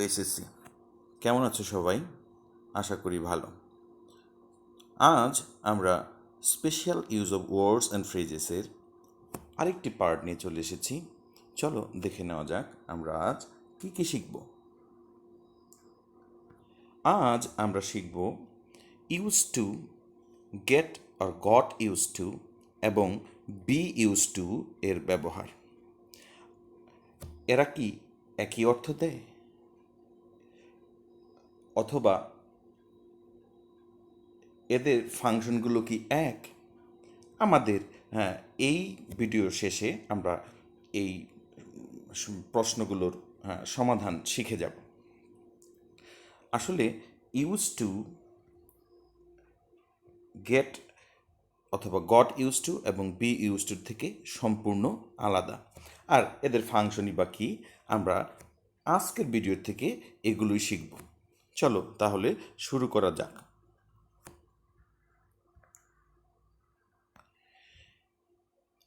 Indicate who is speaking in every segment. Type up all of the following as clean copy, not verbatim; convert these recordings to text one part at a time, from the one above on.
Speaker 1: SSC কেমন আছো সবাই? আশা করি ভালো। আজ আমরা special use of words and ফ্রেজেসের আরেকটি পার্ট নিয়ে চলে এসেছি। চলো দেখে নেওয়া যাক আমরা আজ কী কী শিখব। আজ আমরা শিখব ইউজ টু, গেট আর গট ইউজ টু এবং বি ইউজ টু এর ব্যবহার। এরা কি একই অর্থ দেয়, অথবা এদের ফাংশনগুলো কি এক? আমাদের এই ভিডিওর শেষে আমরা এই প্রশ্নগুলোর সমাধান শিখে যাব। আসলে ইউজ টু, গেট অথবা গট ইউজ টু এবং বি ইউজ টু থেকে সম্পূর্ণ আলাদা, আর এদের ফাংশনই বা কী আমরা আজকের ভিডিও থেকে এগুলোই শিখব। চলো তাহলে শুরু করা যাক।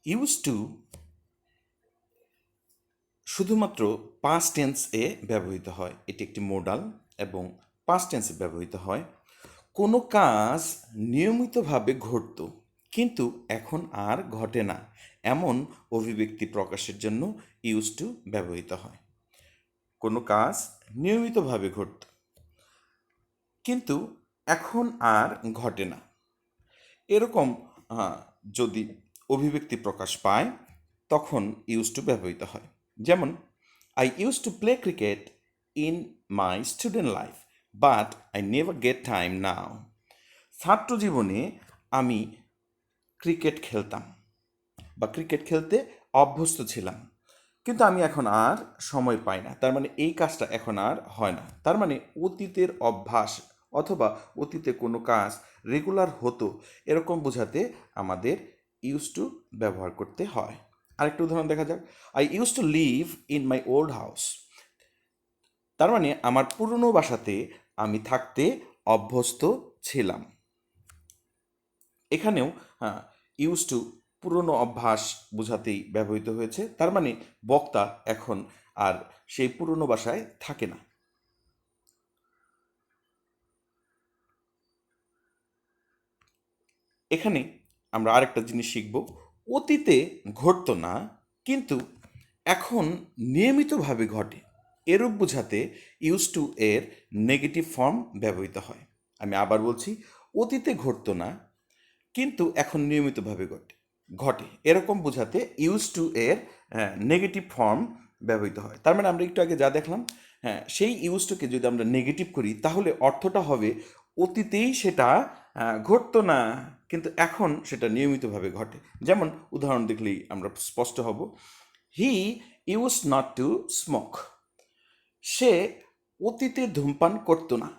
Speaker 1: ইউজ টু শুধুমাত্র পাস্ট টেন্সে ব্যবহৃত হয়। এটি একটি মোডাল এবং পাস্ট টেন্সে ব্যবহৃত হয়। কোনো কাজ নিয়মিতভাবে ঘটত কিন্তু এখন আর ঘটে না, এমন অভিব্যক্তি প্রকাশের জন্য ইউজ টু ব্যবহৃত হয়। কোনো কাজ নিয়মিতভাবে ঘটত কিন্তু এখন আর ঘটে না, এরকম যদি অভিব্যক্তি প্রকাশ পায় তখন ইউজ টু ব্যবহৃত হয়। যেমন, I use to play cricket in my student life but I never get time now. ছাত্র জীবনে আমি ক্রিকেট খেলতাম বা ক্রিকেট খেলতে অভ্যস্ত ছিলাম, কিন্তু আমি এখন আর সময় পাই না। তার মানে এই কাজটা এখন আর হয় না। তার মানে অতীতের অভ্যাস অথবা অতীতে কোনো কাজ রেগুলার হতো, এরকম বোঝাতে আমাদের ইউজ টু ব্যবহার করতে হয়। আরেকটা উদাহরণ দেখা যাক। I use to live in my old house. তার মানে আমার পুরনো বাসাতে আমি থাকতে অভ্যস্ত ছিলাম। এখানেও ইউজ টু পুরনো অভ্যাস বোঝাতেই ব্যবহৃত হয়েছে। তার মানে বক্তা এখন আর সেই পুরনো বাসায় থাকে না। এখানে আমরা আরেকটা জিনিস শিখব। অতীতে ঘটতো না কিন্তু এখন নিয়মিতভাবে ঘটে, এরূপ বোঝাতে ইউজ টু এর নেগেটিভ ফর্ম ব্যবহৃত হয়। আমি আবার বলছি, অতীতে ঘটতো না কিন্তু এখন নিয়মিতভাবে ঘটে এরকম বোঝাতে ইউজ টু এর নেগেটিভ ফর্ম ব্যবহৃত হয়। তার মানে আমরা একটু আগে যা দেখলাম, সেই ইউজ টুকে যদি আমরা নেগেটিভ করি তাহলে অর্থটা হবে অতীতেই সেটা ঘটতো না কিন্তু এখন সেটা নিয়মিতভাবে ঘটে। যেমন উদাহরণ দেখলেই আমরা স্পষ্ট হব। He use not to smoke. সে অতীতে ধূমপান করতো না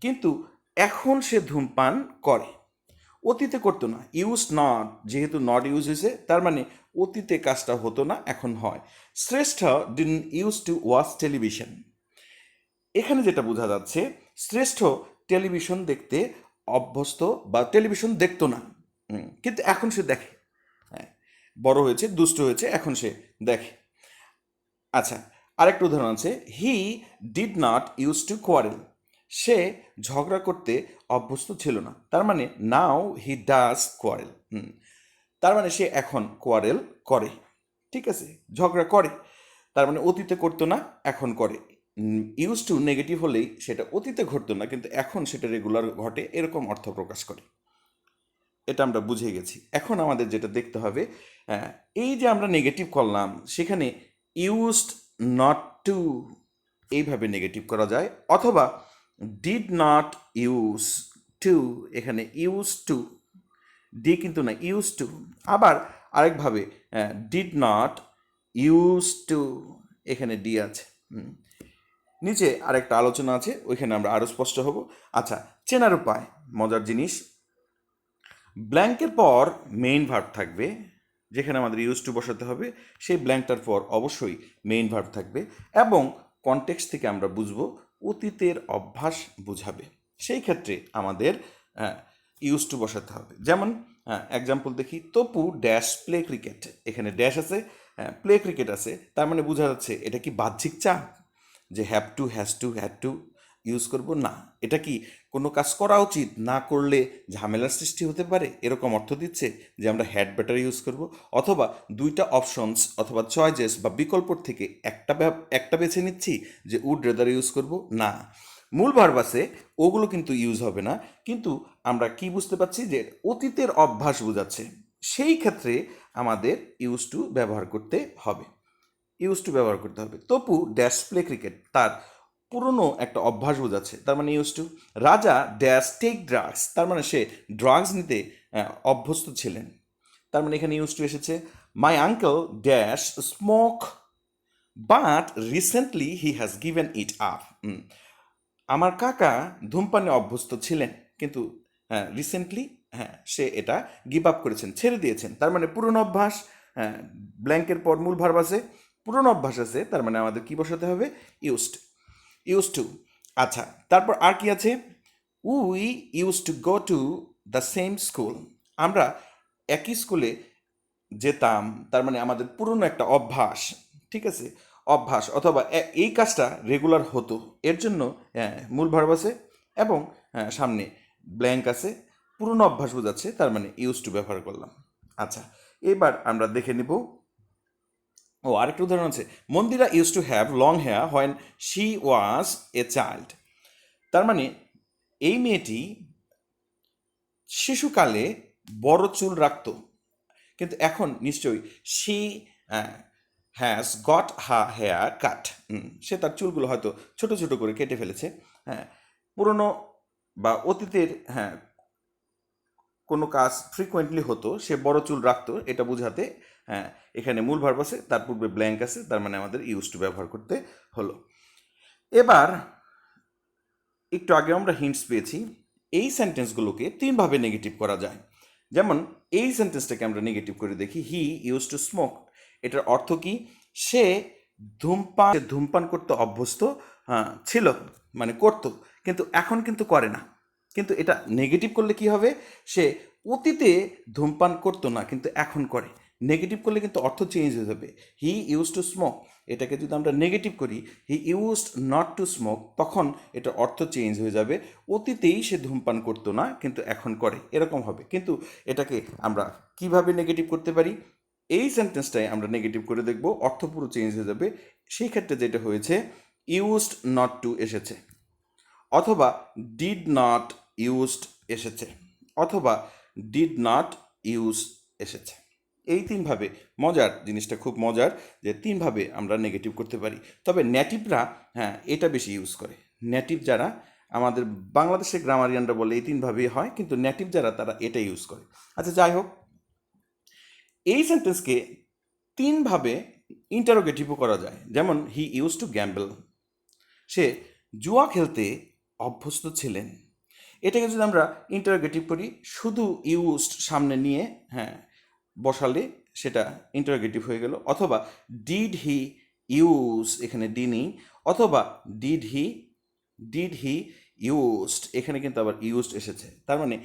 Speaker 1: কিন্তু এখন সে ধূমপান করে। অতীতে করতো না, ইউজ নট, যেহেতু নট ইউজ হয়েছে তার মানে অতীতে কাজটা হতো না, এখন হয়। শ্রেষ্ঠ didn't use to watch television. এখানে যেটা বোঝা যাচ্ছে, শ্রেষ্ঠ টেলিভিশন দেখতে অভ্যস্ত বা টেলিভিশন দেখতো না, কিন্তু এখন সে দেখে। হ্যাঁ, বড় হয়েছে, দুষ্ট হয়েছে, এখন সে দেখে। আচ্ছা, আরেকটা উদাহরণ আছে। He did not use to quarrel. সে ঝগড়া করতে অভ্যস্ত ছিল না। তার মানে নাও হি ডাজ কোয়ারেল। তার মানে সে এখন কোয়ারেল করে। ঠিক আছে, ঝগড়া করে। তার মানে অতীতে করতো না, এখন করে। ইউজ টু নেগেটিভ হলেই সেটা অতীতে ঘটতো না কিন্তু এখন সেটা রেগুলার ঘটে, এরকম অর্থ প্রকাশ করে। এটা আমরা বুঝে গেছি। এখন আমাদের যেটা দেখতে হবে, এই যে আমরা নেগেটিভ করলাম সেখানে ইউজড নট টু এইভাবে নেগেটিভ করা যায়, অথবা ডিড নট ইউজ টু, এখানে ইউজ টু, ডি কিন্তু না, ইউজ টু। আবার আরেকভাবে ডিড নট ইউজ টু, এখানে ডি আছে। নিচে আরেকটা আলোচনা আছে, ওইখানে আমরা আরও স্পষ্ট হব। আচ্ছা, চেনার উপায়, মজার জিনিস। ব্ল্যাঙ্কের পর মেইন ভার্ব থাকবে, যেখানে আমাদের ইউজ টু বসাতে হবে, সেই ব্ল্যাঙ্কটার পর অবশ্যই মেইন ভার্ব থাকবে এবং কনটেক্সট থেকে আমরা বুঝবো অতীতের অভ্যাস বুঝাবে। সেই ক্ষেত্রে আমাদের ইউজ টু বসাতে হবে। যেমন এক্সাম্পল দেখি, তপু ড্যাশ প্লে ক্রিকেট। এখানে ড্যাশ আছে, প্লে ক্রিকেট আছে, তার মানে বোঝা যাচ্ছে এটা কি বাহ্যিক চাপ? যে have to, has to, had to use করব? না। এটা কি কোনো কাজ করা উচিত, না করলে ঝামেলার সৃষ্টি হতে পারে, এরকম অর্থ দিচ্ছে যে আমরা হ্যাড বেটার ইউজ করব? অথবা দুইটা অপশনস অথবা চয়েজেস বা বিকল্প থেকে একটা বেছে নিচ্ছি যে উড রেদার ইউজ করব? না। মূল ভার্ব আছে, ওগুলো কিন্তু ইউজ হবে না। কিন্তু আমরা কি বুঝতে পারছি যে অতীতের অভ্যাস বোঝাচ্ছে, সেই ক্ষেত্রে আমাদের ইউজ টু ব্যবহার করতে হবে। তপু ড্যাশ প্লে ক্রিকেট, তার পুরনো একটা অভ্যাস বোঝাচ্ছে, তার মানে ইউজ টু। রাজা ড্যাশ টেক ড্রাগস, তার মানে সে ড্রাগস নিতে অভ্যস্ত ছিলেন, তার মানে এখানে ইউজ টু এসেছে। My uncle dash smoke but recently he has given it up. আমার কাকা ধূমপানে অভ্যস্ত ছিলেন, কিন্তু হ্যাঁ রিসেন্টলি সে এটা গিভ আপ করেছেন, ছেড়ে দিয়েছেন, তার মানে পুরনো অভ্যাস। হ্যাঁ, ব্ল্যাঙ্কের পর মূল ভার্ব আছে, পুরনো অভ্যাস আছে, তার মানে আমাদের কি বসাতে হবে? Use two. আচ্ছা, তারপর আর কি আছে? We use to go to the same school, আমরা একই স্কুলে যেতাম, তার মানে আমাদের পুরনো একটা অভ্যাস। ঠিক আছে, অভ্যাস অথবা এই কাজটা রেগুলার হতো, এর জন্য মূল ভার্ব আছে এবং সামনে ব্ল্যাঙ্ক আছে, পুরনো অভ্যাস বোঝাচ্ছে, তার মানে ইউজ টু ব্যবহার করলাম। আচ্ছা, এবার আমরা দেখে নিব। আরেকটা উদাহরণ আছে, Mandira use to have long hair when she was a child, তার মানে এই মেয়েটি শিশুকালে বড় চুল রাখত, কিন্তু এখন নিশ্চয়ই she has got hair cut, সে তার চুলগুলো হয়তো ছোট ছোট করে কেটে ফেলেছে। হ্যাঁ, পুরনো বা অতীতের কোনো কাজ ফ্রিকোয়েন্টলি হতো, সে বড় চুল রাখতো, এটা বোঝাতে এখানে মূল ভার্ব আছে, তার পূর্বে ব্ল্যাঙ্ক আছে, তার মানে আমাদের ইউজ টু ব্যবহার করতে হলো। এবার একটু আগে আমরা হিন্টস পেয়েছি, এই সেন্টেন্সগুলোকে তিনভাবে নেগেটিভ করা যায়। যেমন এই সেন্টেন্সটাকে আমরা নেগেটিভ করে দেখি, হি ইউজ টু স্মোক, এটার অর্থ কি? সে ধূমপান করতে অভ্যস্ত ছিল, মানে করত, কিন্তু এখন কিন্তু করে না। কিন্তু এটা নেগেটিভ করলে কি হবে? সে অতীতে ধূমপান করতো না, কিন্তু এখন করে। নেগেটিভ করলে কিন্তু অর্থ চেঞ্জ হয়ে যাবে। হি ইউজ টু স্মোক, এটাকে যদি আমরা নেগেটিভ করি, he used not to smoke, তখন এটার অর্থ চেঞ্জ হয়ে যাবে, অতীতেই সে ধূমপান করতো না, কিন্তু এখন করে, এরকম হবে। কিন্তু এটাকে আমরা কিভাবে নেগেটিভ করতে পারি? এই সেন্টেন্সটাই আমরা নেগেটিভ করে দেখব, অর্থ পুরো চেঞ্জ হয়ে যাবে। সেই ক্ষেত্রে যেটা হয়েছে, ইউজড নট টু এসেছে, অথবা ডিড নট ইউজড এসেছে, অথবা ডিড নট ইউজ এসেছে। এই তিনভাবে, মজার জিনিসটা খুব মজার যে তিনভাবে আমরা নেগেটিভ করতে পারি। তবে নেটিভরা এটা বেশি ইউজ করে। নেটিভ যারা, আমাদের বাংলাদেশের গ্রামারিয়ানরা বলে এই তিনভাবেই হয়, কিন্তু নেটিভ যারা তারা এটা ইউজ করে। আচ্ছা, যাই হোক, এই সেন্টেন্সকে তিনভাবে ইন্টারোগেটিভও করা যায়। যেমন হি ইউজ টু গ্যাম্বল, সে জুয়া খেলতে অভ্যস্ত ছিলেন। এটাকে যদি আমরা ইন্টারোগেটিভ করি, শুধু ইউজড সামনে নিয়ে বসালে সেটা ইন্টারোগেটিভ হয়ে গেল। অথবা ডিড হি ইউজ, এখানে ডি নেই, অথবা ডিড হি ইউজড, এখানে কিন্তু আবার ইউজড এসেছে, তার মানে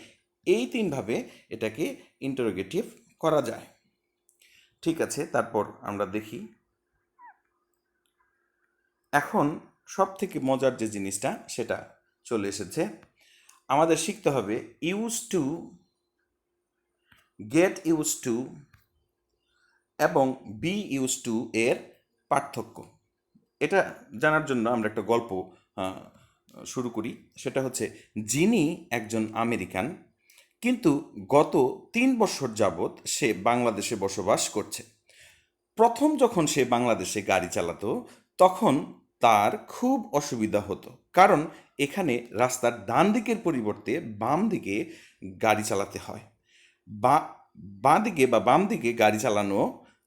Speaker 1: এই তিনভাবে এটাকে ইন্টারোগেটিভ করা যায়। ঠিক আছে, তারপর আমরা দেখি এখন সব থেকে মজার যে জিনিসটা সেটা চলে এসেছে। আমাদের শিখতে হবে use to, get use to এবং বি ইউজ টু এর পার্থক্য। এটা জানার জন্য আমরা একটা গল্প শুরু করি। সেটা হচ্ছে, যিনি একজন আমেরিকান, কিন্তু গত 3 বছর যাবৎ সে বাংলাদেশে বসবাস করছে। প্রথম যখন সে বাংলাদেশে গাড়ি চালাতো, তখন তার খুব অসুবিধা হতো, কারণ এখানে রাস্তার ডান দিকের পরিবর্তে বাম দিকে গাড়ি চালাতে হয়। বা বাঁ দিকে বা বাম দিকে গাড়ি চালানো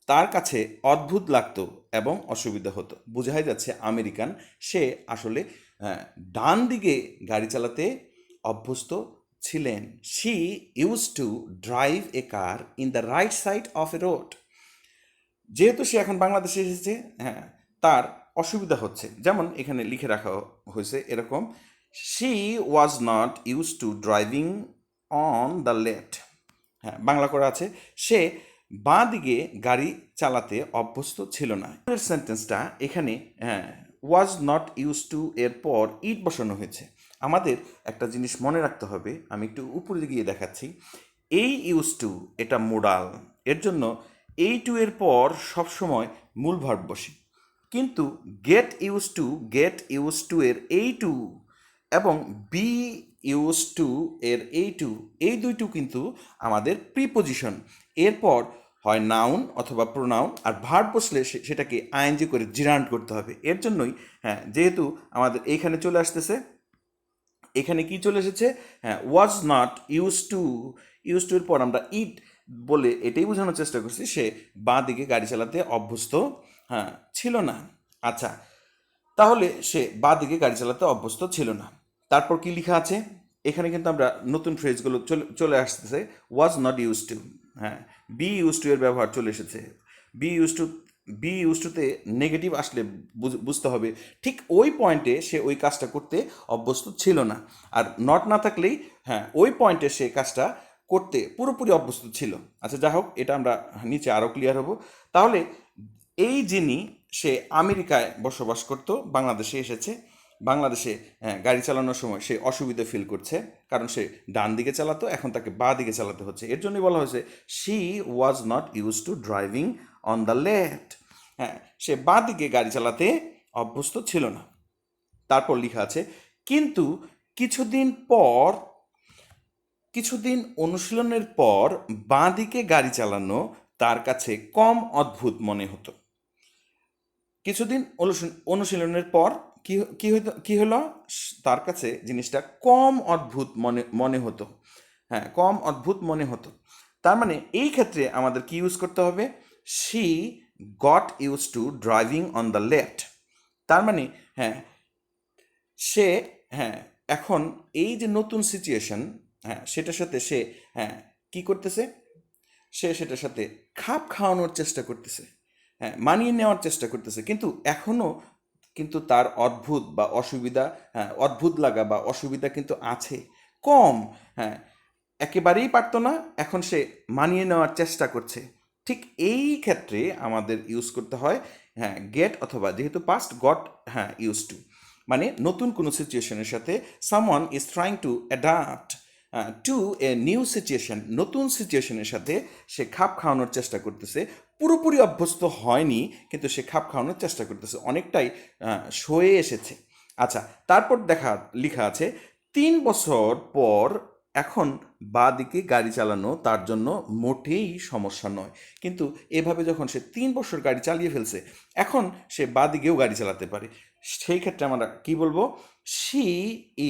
Speaker 1: তার কাছে অদ্ভুত লাগতো এবং অসুবিধা হতো। বোঝাই যাচ্ছে আমেরিকান, সে আসলে ডান দিকে গাড়ি চালাতে অভ্যস্ত ছিলেন। She use to drive A car in the right side of A road. যেহেতু সে এখন বাংলাদেশে এসেছে, তার অসুবিধা হচ্ছে। যেমন এখানে লিখে রাখা হয়েছে এরকম, she was not use to driving on the left. Bangla করা আছে, সে বাঁ দিকে গাড়ি চালাতে অভ্যস্ত ছিল না। সেন্টেন্সটা এখানে ওয়াজ নট ইউজ টু এর পর ইট বসানো হয়েছে। আমাদের একটা জিনিস মনে রাখতে হবে, আমি একটু উপরে গিয়ে দেখাচ্ছি। এই ইউজ টু এটা মোডাল, এর জন্য এই টু এর পর সবসময় মূল ভার্ব বসে। কিন্তু গেট ইউজ টু এর এই টু এবং বি ইউজ টু এর এই টু, এই দুইটু কিন্তু আমাদের প্রিপোজিশন। এরপর হয় নাউন অথবা প্রোনাউন, আর ভার্ব বসলে সেটাকে আইএনজি করে জিরান্ড করতে হবে। এর জন্যই যেহেতু আমাদের এইখানে চলে আসতেছে, এখানে কি চলে এসেছে, ওয়াজ নট ইউজ টু এর পর আমরা ইট বলে এটাই বোঝানোর চেষ্টা করছি সে বাঁ দিকে গাড়ি চালাতে অভ্যস্ত ছিল না। আচ্ছা, তাহলে সে বাঁ দিকে গাড়ি চালাতে অভ্যস্ত ছিল না। তারপর কি লেখা আছে এখানে, কিন্তু আমরা নতুন ফ্রেজগুলো চলে আসতেছে। Was not use to, be use to এর ব্যবহার চলে এসেছে। বি ইউজ টুতে নেগেটিভ আসলে বুঝতে হবে ঠিক ওই পয়েন্টে সে ওই কাজটা করতে অভ্যস্ত ছিল না। আর নট না থাকলেই ওই পয়েন্টে সে কাজটা করতে পুরোপুরি অভ্যস্ত ছিল। আচ্ছা, যা হোক, এটা আমরা নিচে আরও ক্লিয়ার হব। তাহলে এই যিনি, সে আমেরিকায় বসবাস করত, বাংলাদেশে এসেছে। বাংলাদেশে গাড়ি চালানোর সময় সে অসুবিধা ফিল করছে, কারণ সে ডান দিকে চালাতো, এখন তাকে বাঁ দিকে চালাতে হচ্ছে। এর জন্যই বলা হয়েছে she was not use to driving on the left. সে বাঁ দিকে গাড়ি চালাতে অভ্যস্ত ছিল না। তারপর লেখা আছে কিন্তু কিছুদিন অনুশীলনের পর বাঁ দিকে গাড়ি চালানো তার কাছে কম অদ্ভুত মনে হতো। কিছুদিন অনুশীলনের পর কি হলো, তার কাছে জিনিসটা কম অদ্ভুত মনে হতো। কম অদ্ভুত মনে হতো। তার মানে এই ক্ষেত্রে আমাদের কি ইউজ করতে হবে, she got use to driving on the left. তার মানে সে এখন এই যে নতুন সিচুয়েশন, সেটার সাথে সে কি করতেছে, সে সেটার সাথে খাপ খাওয়ানোর চেষ্টা করতেছে, মানিয়ে নেওয়ার চেষ্টা করতেছে। কিন্তু এখনও কিন্তু তার অদ্ভুত বা অসুবিধা, অদ্ভুত লাগা বা অসুবিধা কিন্তু আছে, কম। একেবারেই পারতো না, এখন সে মানিয়ে নেওয়ার চেষ্টা করছে। ঠিক এই ক্ষেত্রে আমাদের ইউজ করতে হয় গেট, অথবা যেহেতু পাস্ট গট ইউজ টু, মানে নতুন কোনো সিচুয়েশনের সাথে someone is trying to adapt two a new situation, নতুন সিচুয়েশনের সাথে সে খাপ খাওয়ানোর চেষ্টা করতেছে। পুরোপুরি অভ্যস্ত হয়নি, কিন্তু সে খাপ খাওয়ানোর চেষ্টা করতেছে, অনেকটাই সয়ে এসেছে। আচ্ছা, তারপর লেখা আছে 3 বছর পর এখন বাঁ দিকে গাড়ি চালানো তার জন্য মোটেই সমস্যা নয়। কিন্তু এভাবে যখন সে 3 বছর গাড়ি চালিয়ে ফেলছে, এখন সে বাঁ দিকেও গাড়ি চালাতে পারে। সেই ক্ষেত্রে আমরা কি বলবো, she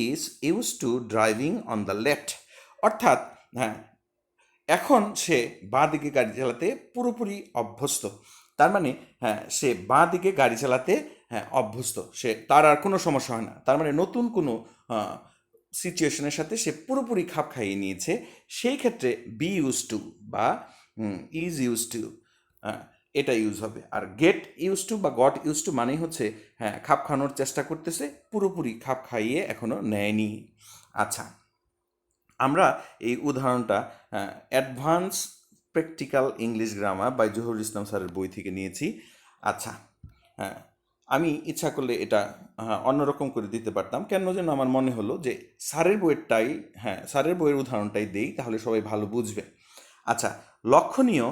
Speaker 1: is use to driving on the left. অর্থাৎ এখন সে বাঁ দিকে গাড়ি চালাতে পুরোপুরি অভ্যস্ত। তার মানে সে বাঁ দিকে গাড়ি চালাতে অভ্যস্ত, তার আর কোনো সমস্যা হয় না। তার মানে নতুন কোনো সিচুয়েশনের সাথে সে পুরোপুরি খাপ খাইয়ে নিয়েছে। সেই ক্ষেত্রে বি ইউজ টু বা ইজ ইউজ টু এটা ইউজ হবে। আর গেট ইউজ টু বা গট ইউজ টু মানেই হচ্ছে খাপ খাওয়ানোর চেষ্টা করতেছে, পুরোপুরি খাপ খাইয়ে এখনো নেয়নি। আচ্ছা, আমরা এই উদাহরণটা advance practical English grammar by Zahurul Islam স্যারের বই থেকে নিয়েছি। আচ্ছা, আমি ইচ্ছা করলে এটা অন্যরকম করে দিতে পারতাম, কেন যেন আমার মনে হলো যে স্যারের বইয়ের উদাহরণটাই দেই, তাহলে সবাই ভালো বুঝবে। আচ্ছা, লক্ষণীয়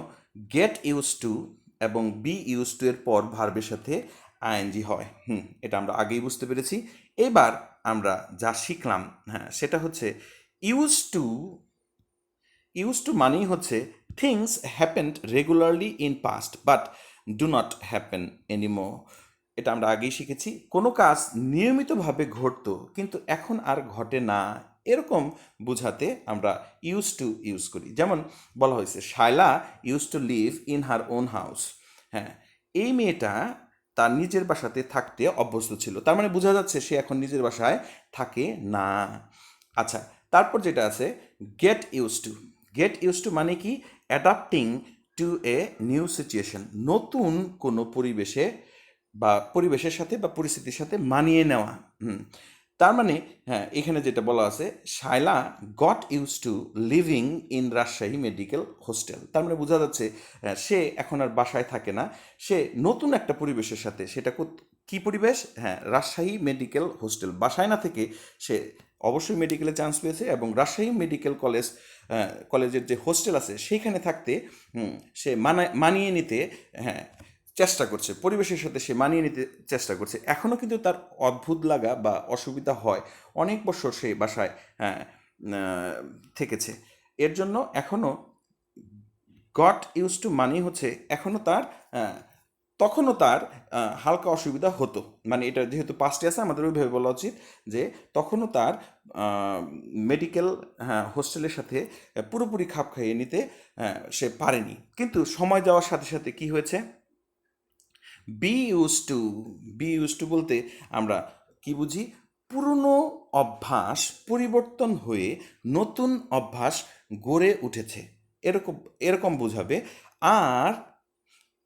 Speaker 1: গেট ইউজ টু এবং বি ইউজ টু এর পর ভার্বের সাথে আইএনজি হয়। এটা আমরা আগেই বুঝতে পেরেছি। এবার আমরা যা শিখলাম সেটা হচ্ছে ইউজ টু মানেই হচ্ছে things happened regularly in past but do not happen anymore. এটা আমরা আগেই শিখেছি, কোনো কাজ নিয়মিতভাবে ঘটতো কিন্তু এখন আর ঘটে না, এরকম বোঝাতে আমরা ইউজ টু ইউজ করি। যেমন বলা হয়েছে Shaila use to live in her own house. এই মেয়েটা তার নিজের বাসাতে থাকতে অভ্যস্ত ছিল, তার মানে বোঝা যাচ্ছে সে এখন নিজের বাসায় থাকে না। আচ্ছা, তারপর যেটা আছে গেট ইউজ টু মানে কি, adapting to a new situation, নতুন কোনো পরিবেশের সাথে বা পরিস্থিতির সাথে মানিয়ে নেওয়া। তার মানে এখানে যেটা বলা আছে, Shaila got use to living in Rajshahi medical hostel. তার মানে বোঝা যাচ্ছে সে এখন আর বাসায় থাকে না, সে নতুন একটা পরিবেশের সাথে, সেটা কি পরিবেশ? হ্যাঁ, রাজশাহী মেডিকেল হোস্টেল। বাসায় না থেকে সে অবশ্যই মেডিকেলে চান্স পেয়েছে এবং রাজশাহী মেডিকেল কলেজের যে হোস্টেল আছে সেইখানে থাকতে সে মানিয়ে নিতে, হ্যাঁ, চেষ্টা করছে, পরিবেশের সাথে সে মানিয়ে নিতে চেষ্টা করছে। এখনও কিন্তু তার অদ্ভুত লাগা বা অসুবিধা হয়, অনেক বছর সে বাসায়, হ্যাঁ, থেকেছে। এর জন্য এখনও গট ইউজ টু মানি হচ্ছে এখনও তার, তখনও তার হালকা অসুবিধা হতো, মানে এটা যেহেতু পাস্টে আছে আমাদের ওইভাবে বলা উচিত যে তখনও তার মেডিকেল, হ্যাঁ, হোস্টেলের সাথে পুরোপুরি খাপ খাইয়ে নিতে সে পারেনি। কিন্তু সময় যাওয়ার সাথে সাথে কি হয়েছে, বি ইউজ টু বলতে আমরা কি বুঝি, পুরনো অভ্যাস পরিবর্তন হয়ে নতুন অভ্যাস গড়ে উঠেছে, এরকম এরকম বোঝাবে। আর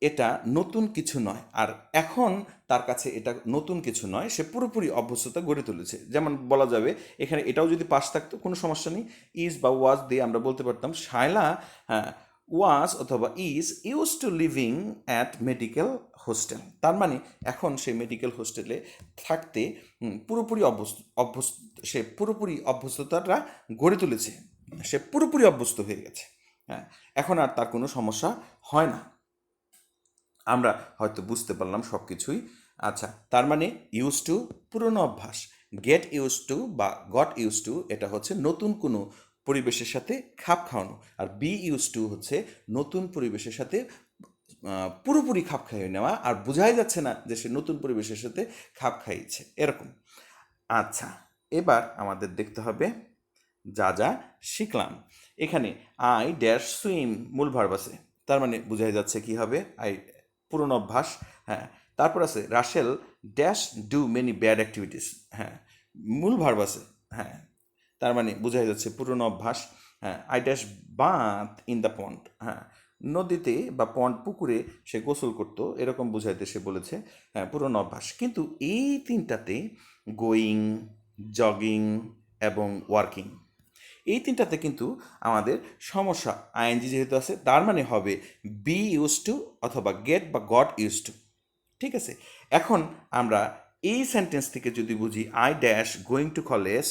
Speaker 1: এটা নতুন কিছু নয়, আর এখন তার কাছে এটা নতুন কিছু নয়, সে পুরোপুরি অভ্যস্ততা গড়ে তুলেছে। যেমন বলা যাবে এখানে এটাও যদি পাশ থাকতো কোনো সমস্যা নেই, ইজ বা ওয়াজ দিয়ে আমরা বলতে পারতাম শায়লা, হ্যাঁ, ওয়াজ অথবা is use to leaving at medical hostel. তার মানে এখন সে মেডিকেল হোস্টেলে থাকতে পুরোপুরি অভ্যস্ত, সে পুরোপুরি অভ্যস্ততাটা গড়ে তুলেছে, সে পুরোপুরি অভ্যস্ত হয়ে গেছে। হ্যাঁ, এখন আর তার কোনো সমস্যা হয় না। আমরা হয়তো বুঝতে পারলাম সব কিছুই। আচ্ছা, তার মানে ইউজ টু পুরনো অভ্যাস, গেট ইউজ টু বা গট ইউজ টু এটা হচ্ছে নতুন কোনো পরিবেশের সাথে খাপ খাওয়ানো, আর বি ইউজ টু হচ্ছে নতুন পরিবেশের সাথে পুরোপুরি খাপ খাইয়ে নেওয়া, আর বোঝাই যাচ্ছে না যে সে নতুন পরিবেশের সাথে খাপ খাইয়েছে, এরকম। আচ্ছা, এবার আমাদের দেখতে হবে যা যা শিখলাম। এখানে আই ড্যাশ সুইম মূল ভার্ব আছে, তার মানে বোঝাই যাচ্ছে কি হবে, আই পুরনো অভ্যাস। হ্যাঁ, তারপর আছে Russell dash do many bad activities, হ্যাঁ, মূল ভার্ব আছে। হ্যাঁ, তার মানে বোঝাই যাচ্ছে পুরনো অভ্যাস। হ্যাঁ, I dash bath in the pond, হ্যাঁ, নদীতে বা পন্ড পুকুরে সে গোসল করতো, এরকম বোঝাইতে সে বলেছে। হ্যাঁ, পুরনো অভ্যাস। কিন্তু এই তিনটাতে গোয়িং, জগিং এবং ওয়ার্কিং, এই তিনটাতে কিন্তু আমাদের সমস্যা, আইএনজি যেহেতু আছে তার মানে হবে বি ইউজ টু অথবা গেট বা গট ইউজ টু। ঠিক আছে, এখন আমরা এই সেন্টেন্স থেকে যদি বুঝি I dash going to college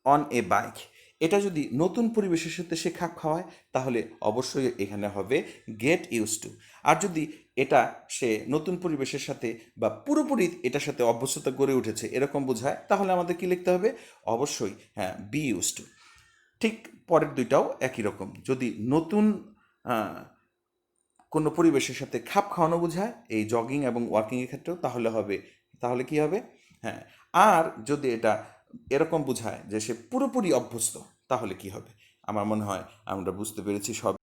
Speaker 1: on a bike, এটা যদি নতুন পরিবেশের সাথে সে খাপ খাওয়ায় তাহলে অবশ্যই এখানে হবে গেট ইউজ টু। আর যদি এটা সে নতুন পরিবেশের সাথে বা পুরোপুরি এটার সাথে অভ্যস্ততা গড়ে উঠেছে এরকম বোঝায়, তাহলে আমাদের কি লিখতে হবে, অবশ্যই, হ্যাঁ, বি ইউজ টু। ঠিক পরের দুইটাও একই রকম, যদি নতুন কোনো পরিবেশের সাথে খাপ খাওয়ানো বোঝায় এই জগিং এবং ওয়ার্কিংয়ের ক্ষেত্রেও, তাহলে কি হবে, হ্যাঁ, আর যদি এটা এরকম বোঝায় যে সে পুরোপুরি অভ্যস্ত তাহলে কি হবে। আমার মনে হয় আমরা বুঝতে পেরেছি সব।